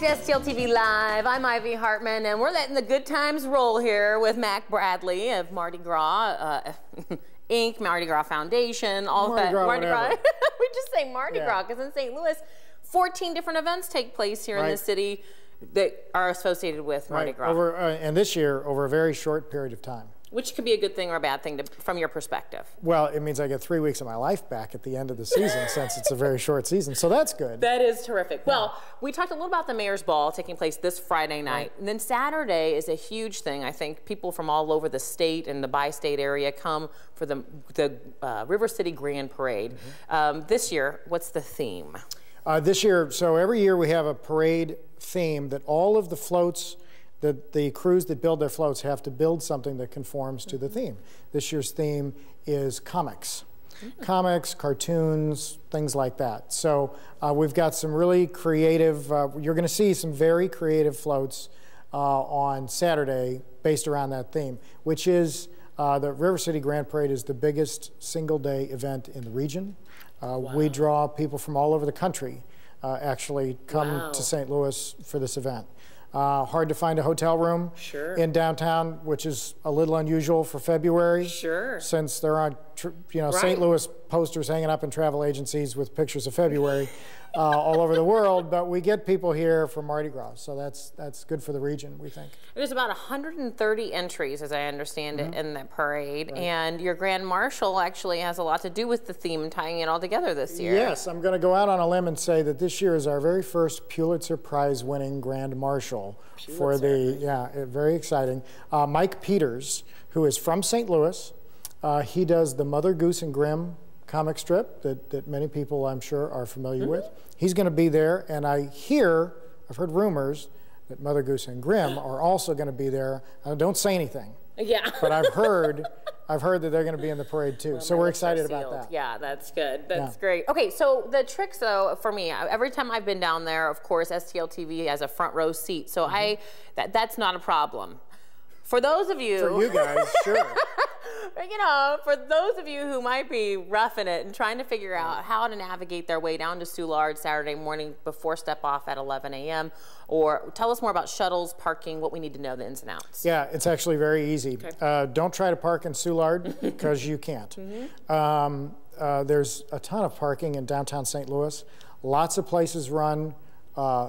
to STL TV Live. I'm Ivy Hartman, and we're letting the good times roll here with Mack Bradley of Mardi Gras, Inc., Mardi Gras Foundation, all Mardi that. Gras, Mardi Gras. whatever. We just say Mardi Gras because in St. Louis, 14 different events take place here in the city that are associated with Mardi Gras. And this year, over a very short period of time. Which could be a good thing or a bad thing from your perspective. Well, it means I get 3 weeks of my life back at the end of the season since it's a very short season, so that's good. That is terrific. Yeah. Well, we talked a little about the Mayor's Ball taking place this Friday night. Right. And then Saturday is a huge thing. I think people from all over the state and the bi-state area come for the River City Grand Parade. Mm-hmm. This year, what's the theme? This year, so every year we have a parade theme that all of the floats, the crews that build their floats have to build something that conforms to the theme. This year's theme is comics. Comics, cartoons, things like that. So we've got some really creative, you're going to see some very creative floats on Saturday based around that theme, which is the River City Grand Parade is the biggest single-day event in the region. We draw people from all over the country actually come to St. Louis for this event. Hard to find a hotel room in downtown, which is a little unusual for February. Since there aren't, St. Louis posters hanging up in travel agencies with pictures of February all over the world. But we get people here for Mardi Gras, so that's good for the region, we think. There's about 130 entries, as I understand it, in the parade, and your Grand Marshal actually has a lot to do with the theme and tying it all together this year. Yes, I'm going to go out on a limb and say that this year is our very first Pulitzer Prize-winning Grand Marshal for the very exciting. Mike Peters, who is from St. Louis, he does the Mother Goose and Grimm comic strip that many people, I'm sure, are familiar with. He's going to be there, and I've heard rumors that Mother Goose and Grimm are also going to be there. Don't say anything. But I've heard that they're going to be in the parade too. So we're excited about that. Yeah, that's good. That's great. Okay, so the tricks though, for me, every time I've been down there, of course, STL TV has a front row seat. So that's not a problem. For those of you, for you guys, sure. For those of you who might be roughing it and trying to figure out how to navigate their way down to Soulard Saturday morning before step off at 11 a.m. or tell us more about shuttles, parking, what we need to know, the ins and outs. Yeah, it's actually very easy. Don't try to park in Soulard because you can't. There's a ton of parking in downtown St. Louis. Lots of places run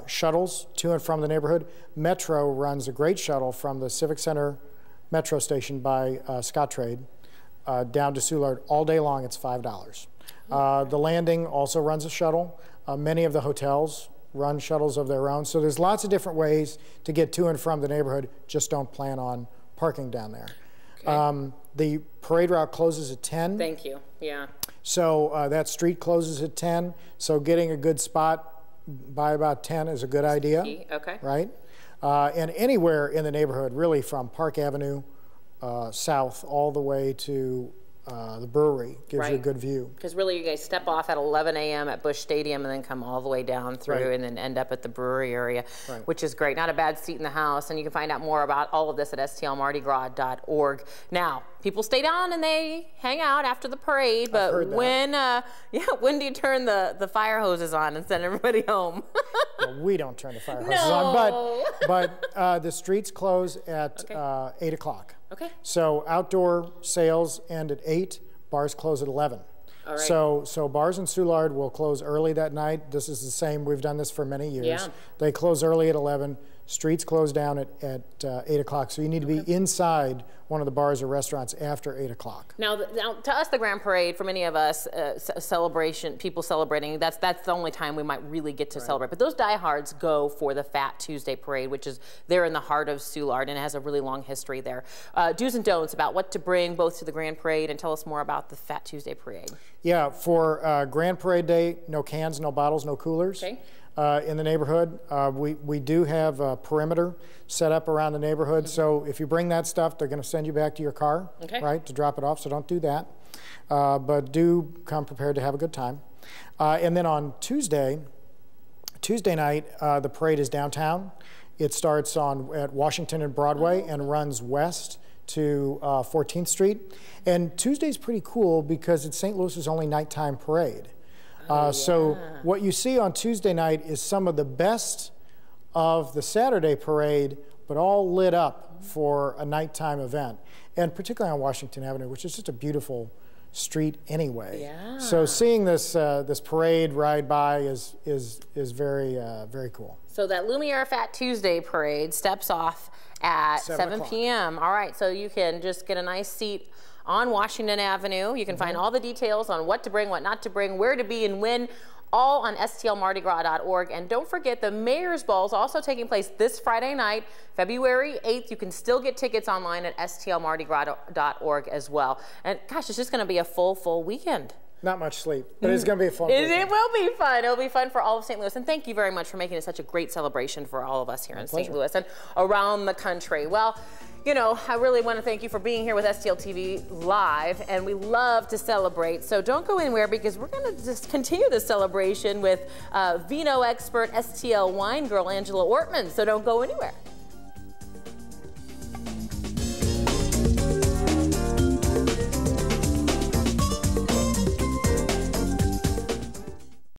shuttles to and from the neighborhood. Metro runs a great shuttle from the Civic Center Metro station by Scottrade down to Soulard all day long. It's $5. The Landing also runs a shuttle. Many of the hotels run shuttles of their own. So there's lots of different ways to get to and from the neighborhood. Just don't plan on parking down there. The parade route closes at 10. Thank you. Yeah. So that street closes at 10. So getting a good spot by about 10 is a good idea. Right? And anywhere in the neighborhood, really from Park Avenue south all the way to the brewery gives you a good view. Because really you guys step off at 11 a.m. at Busch Stadium and then come all the way down through and then end up at the brewery area, which is great. Not a bad seat in the house. And you can find out more about all of this at stlmardigras.org. Now, people stay down and they hang out after the parade, but when do you turn the fire hoses on and send everybody home? Well, we don't turn the fire hoses on, but the streets close at 8 o'clock. So outdoor sales end at 8, bars close at 11. So bars in Soulard will close early that night. This is the same, we've done this for many years. They close early at 11. Streets close down at 8 o'clock, so you need to be inside one of the bars or restaurants after 8 o'clock. Now, to us, the Grand Parade, for many of us, people celebrating, that's the only time we might really get to celebrate. But those diehards go for the Fat Tuesday Parade, which is there in the heart of Soulard, and it has a really long history there. Do's and don'ts about what to bring both to the Grand Parade, and tell us more about the Fat Tuesday Parade. Yeah, for Grand Parade Day, no cans, no bottles, no coolers. In the neighborhood. We do have a perimeter set up around the neighborhood, so if you bring that stuff, they're going to send you back to your car, to drop it off, so don't do that. But do come prepared to have a good time. And then on Tuesday night, the parade is downtown. It starts at Washington and Broadway and runs west to 14th Street. And Tuesday's pretty cool because it's St. Louis's only nighttime parade. So what you see on Tuesday night is some of the best of the Saturday parade, but all lit up for a nighttime event, and particularly on Washington Avenue, which is just a beautiful street anyway. Yeah. So seeing this this parade ride by is very very cool. So that Lumiere Fat Tuesday parade steps off at 7 p.m. All right, so you can just get a nice seat on Washington Avenue. You can find all the details on what to bring, what not to bring, where to be, and when, all on stlmardigras.org. And don't forget, the Mayor's Ball is also taking place this Friday night, February 8th. You can still get tickets online at stlmardigras.org as well. And gosh, it's just going to be a full weekend. Not much sleep, but it's going to be a fun weekend. It will be fun. It'll be fun for all of St. Louis. And thank you very much for making it such a great celebration for all of us here in St. Louis and around the country. Well, you know, I really want to thank you for being here with STL TV Live, and we love to celebrate. So don't go anywhere, because we're going to just continue the celebration with vino expert STL wine girl Angela Ortman. So don't go anywhere.